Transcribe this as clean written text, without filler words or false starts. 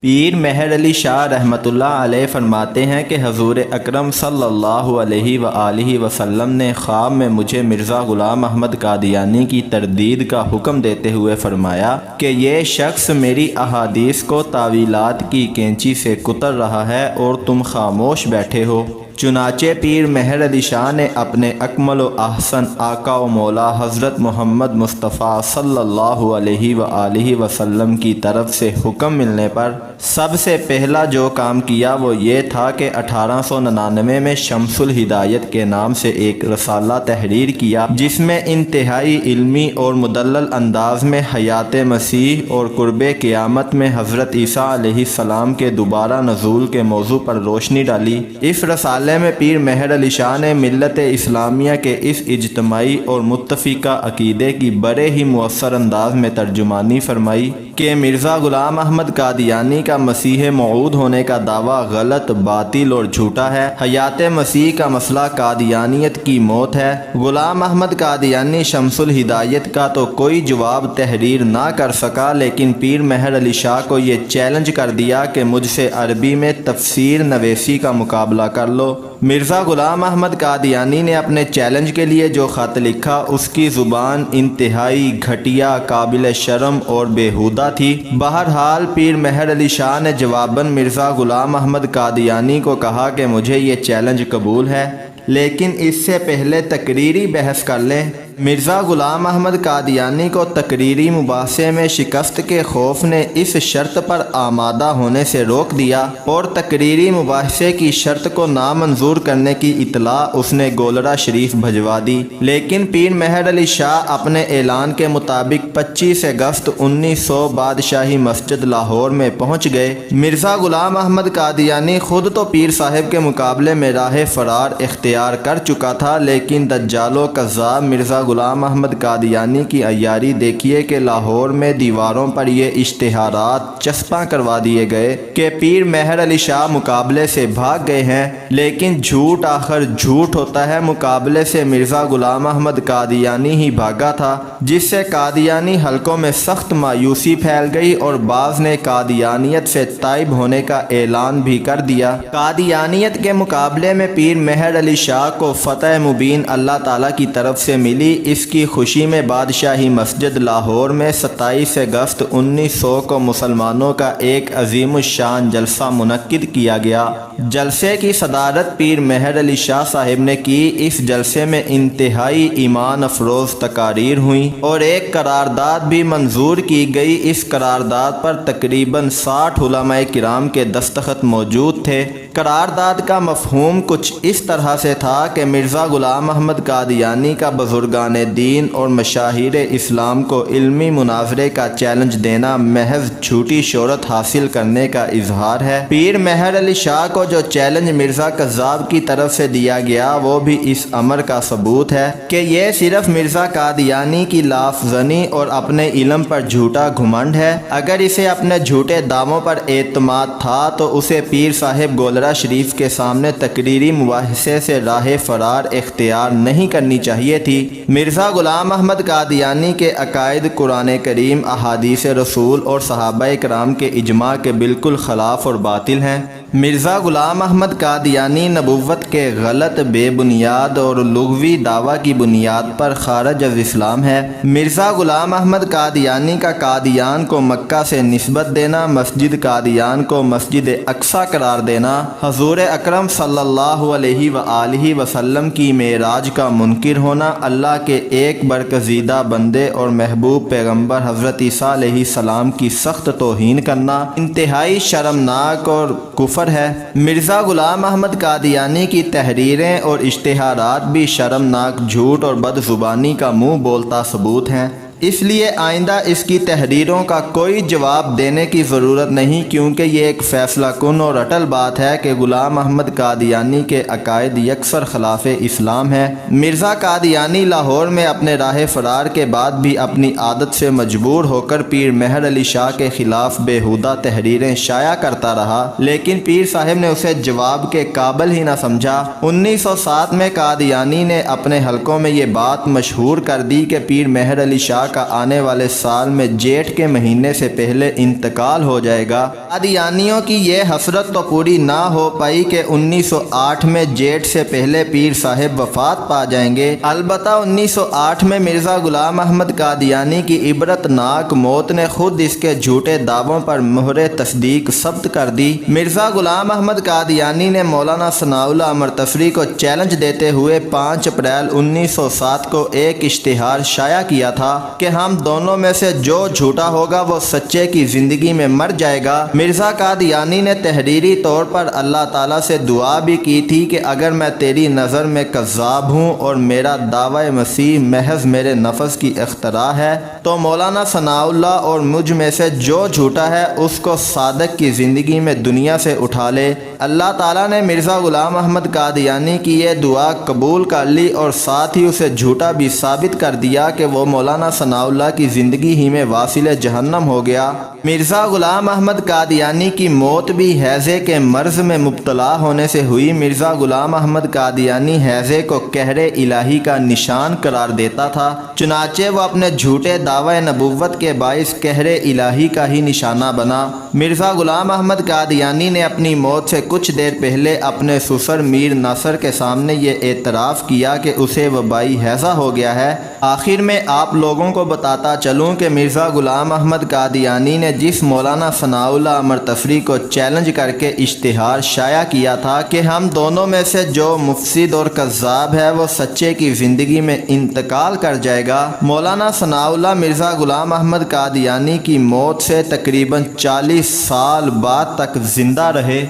پیر مہر علی شاہ رحمۃ اللہ علیہ فرماتے ہیں کہ حضور اکرم صلی اللہ علیہ وآلہ وسلم نے خواب میں مجھے مرزا غلام احمد قادیانی کی تردید کا حکم دیتے ہوئے فرمایا کہ یہ شخص میری احادیث کو تاویلات کی کینچی سے کتر رہا ہے اور تم خاموش بیٹھے ہو۔ چنانچہ پیر مہر علی شاہ نے اپنے اکمل و احسن آقا و مولا حضرت محمد مصطفیٰ صلی اللہ علیہ وآلہ وسلم کی طرف سے حکم ملنے پر سب سے پہلا جو کام کیا وہ یہ تھا کہ 1899 میں شمس الہدایت کے نام سے ایک رسالہ تحریر کیا، جس میں انتہائی علمی اور مدلل انداز میں حیات مسیح اور قرب قیامت میں حضرت عیسیٰ علیہ السلام کے دوبارہ نزول کے موضوع پر روشنی ڈالی۔ اس رسالے میں پیر مہر علی شاہ نے ملت اسلامیہ کے اس اجتماعی اور متفقہ عقیدے کی بڑے ہی مؤثر انداز میں ترجمانی فرمائی کہ مرزا غلام احمد قادیانی کا مسیح موعود ہونے کا دعویٰ غلط، باطل اور جھوٹا ہے۔ حیات مسیح کا مسئلہ قادیانیت کی موت ہے۔ غلام احمد قادیانی شمس الہدایت کا تو کوئی جواب تحریر نہ کر سکا، لیکن پیر مہر علی شاہ کو یہ چیلنج کر دیا کہ مجھ سے عربی میں تفسیر نویسی کا مقابلہ کر لو۔ مرزا غلام احمد قادیانی نے اپنے چیلنج کے لیے جو خط لکھا اس کی زبان انتہائی گھٹیا، قابل شرم اور بیہودہ تھی۔ بہرحال پیر مہر علی شاہ نے جواباً مرزا غلام احمد قادیانی کو کہا کہ مجھے یہ چیلنج قبول ہے، لیکن اس سے پہلے تقریری بحث کر لیں۔ مرزا غلام احمد قادیانی کو تقریری مباحثے میں شکست کے خوف نے اس شرط پر آمادہ ہونے سے روک دیا اور تقریری مباحثے کی شرط کو نامنظور کرنے کی اطلاع اس نے گولڑہ شریف بھجوا دی، لیکن پیر مہر علی شاہ اپنے اعلان کے مطابق 25 اگست 1900 بادشاہی مسجد لاہور میں پہنچ گئے۔ مرزا غلام احمد قادیانی خود تو پیر صاحب کے مقابلے میں راہ فرار اختیار کر چکا تھا، لیکن دجال و کذاب مرزا غلام احمد قادیانی کی عیاری دیکھیے کہ لاہور میں دیواروں پر یہ اشتہارات چسپاں کروا دیے گئے کہ پیر مہر علی شاہ مقابلے سے بھاگ گئے ہیں، لیکن جھوٹ آخر جھوٹ ہوتا ہے۔ مقابلے سے مرزا غلام احمد قادیانی ہی بھاگا تھا، جس سے قادیانی حلقوں میں سخت مایوسی پھیل گئی اور بعض نے قادیانیت سے تائب ہونے کا اعلان بھی کر دیا۔ قادیانیت کے مقابلے میں پیر مہر علی شاہ کو فتح مبین اللہ تعالیٰ کی طرف سے ملی۔ اس کی خوشی میں بادشاہی مسجد لاہور میں 27 اگست 1900 کو مسلمانوں کا ایک عظیم الشان جلسہ منعقد کیا گیا۔ جلسے کی صدارت پیر مہر علی شاہ صاحب نے کی۔ اس جلسے میں انتہائی ایمان افروز تقاریر ہوئیں اور ایک قرارداد بھی منظور کی گئی۔ اس قرارداد پر تقریباً 60 علماء کرام کے دستخط موجود تھے۔ قرارداد کا مفہوم کچھ اس طرح سے تھا کہ مرزا غلام احمد قادیانی کا بزرگان دین اور مشاہیر اسلام کو علمی مناظرے کا چیلنج دینا محض جھوٹی شہرت حاصل کرنے کا اظہار ہے۔ پیر مہر علی شاہ کو جو چیلنج مرزا کذاب کی طرف سے دیا گیا وہ بھی اس امر کا ثبوت ہے کہ یہ صرف مرزا قادیانی کی لاف زنی اور اپنے علم پر جھوٹا گھمنڈ ہے۔ اگر اسے اپنے جھوٹے دعووں پر اعتماد تھا تو اسے پیر صاحب گولڑہ شریف کے سامنے تقریری مباحثے سے راہ فرار اختیار نہیں کرنی چاہیے تھی۔ مرزا غلام احمد قادیانی کے عقائد قرآن کریم، احادیث رسول اور صحابہ کرام کے اجماع کے بالکل خلاف اور باطل ہیں۔ مرزا غلام احمد قادیانی نبوت کے غلط، بے بنیاد اور لغوی دعویٰ کی بنیاد پر خارج از اسلام ہے۔ مرزا غلام احمد قادیانی کا قادیان کو مکہ سے نسبت دینا، مسجد قادیان کو مسجد اقصی قرار دینا، حضور اکرم صلی اللہ علیہ وآلہ وسلم کی معراج کا منکر ہونا، اللہ کے ایک برگزیدہ بندے اور محبوب پیغمبر حضرت عیسیٰ علیہ السلام کی سخت توہین کرنا انتہائی شرمناک اور کفر ہے۔ مرزا غلام احمد قادیانی کی تحریریں اور اشتہارات بھی شرمناک جھوٹ اور بد زبانی کا منہ بولتا ثبوت ہیں۔ اس لیے آئندہ اس کی تحریروں کا کوئی جواب دینے کی ضرورت نہیں، کیونکہ یہ ایک فیصلہ کن اور اٹل بات ہے کہ غلام احمد قادیانی کے عقائد یکسر خلاف اسلام ہے۔ مرزا قادیانی لاہور میں اپنے راہ فرار کے بعد بھی اپنی عادت سے مجبور ہو کر پیر مہر علی شاہ کے خلاف بیہودہ تحریریں شائع کرتا رہا، لیکن پیر صاحب نے اسے جواب کے قابل ہی نہ سمجھا۔ 1907 میں قادیانی نے اپنے حلقوں میں یہ بات مشہور کر دی کہ پیر مہر علی شاہ کا آنے والے سال میں جیٹھ کے مہینے سے پہلے انتقال ہو جائے گا۔ قادیانیوں کی یہ حسرت تو پوری نہ ہو پائی کہ 1908 میں جیٹھ سے پہلے پیر صاحب وفات پا جائیں گے۔ البتہ 1908 میں مرزا غلام احمد قادیانی کی عبرت ناک موت نے خود اس کے جھوٹے دعووں پر مہر تصدیق ثبت کر دی۔ مرزا غلام احمد قادیانی نے مولانا ثناء اللہ امر تفری کو چیلنج دیتے ہوئے 5 اپریل 1907 کو ایک اشتہار شائع کیا تھا کہ ہم دونوں میں سے جو جھوٹا ہوگا وہ سچے کی زندگی میں مر جائے گا۔ مرزا قادیانی نے تحریری طور پر اللہ تعالیٰ سے دعا بھی کی تھی کہ اگر میں تیری نظر میں کذاب ہوں اور میرا دعوی مسیح محض میرے نفس کی اختراع ہے تو مولانا ثناء اللہ اور مجھ میں سے جو جھوٹا ہے اس کو صادق کی زندگی میں دنیا سے اٹھا لے۔ اللہ تعالیٰ نے مرزا غلام احمد قادیانی کی یہ دعا قبول کر لی اور ساتھ ہی اسے جھوٹا بھی ثابت کر دیا کہ وہ مولانا ثناء اللہ کی زندگی ہی میں واصل جہنم ہو گیا۔ مرزا غلام احمد قادیانی کی موت بھی ہیضے کے مرض میں مبتلا ہونے سے ہوئی۔ مرزا غلام احمد قادیانی ہیضے کو قہر الہی کا نشان قرار دیتا تھا، چنانچہ وہ اپنے جھوٹے دعوی نبوت کے باعث قہر الہی کا ہی نشانہ بنا۔ مرزا غلام احمد قادیانی نے اپنی موت سے کچھ دیر پہلے اپنے سسر میر ناصر کے سامنے یہ اعتراف کیا کہ اسے وبائی ہیضہ ہو گیا ہے۔ آخر میں آپ لوگوں کو بتاتا چلوں کہ مرزا غلام احمد قادیانی نے جس مولانا ثناء اللہ امر تفری کو چیلنج کر کے اشتہار شائع کیا تھا کہ ہم دونوں میں سے جو مفسد اور کذاب ہے وہ سچے کی زندگی میں انتقال کر جائے گا، مولانا ثناء اللہ مرزا غلام احمد قادیانی کی موت سے تقریباً 40 سال بعد تک زندہ رہے۔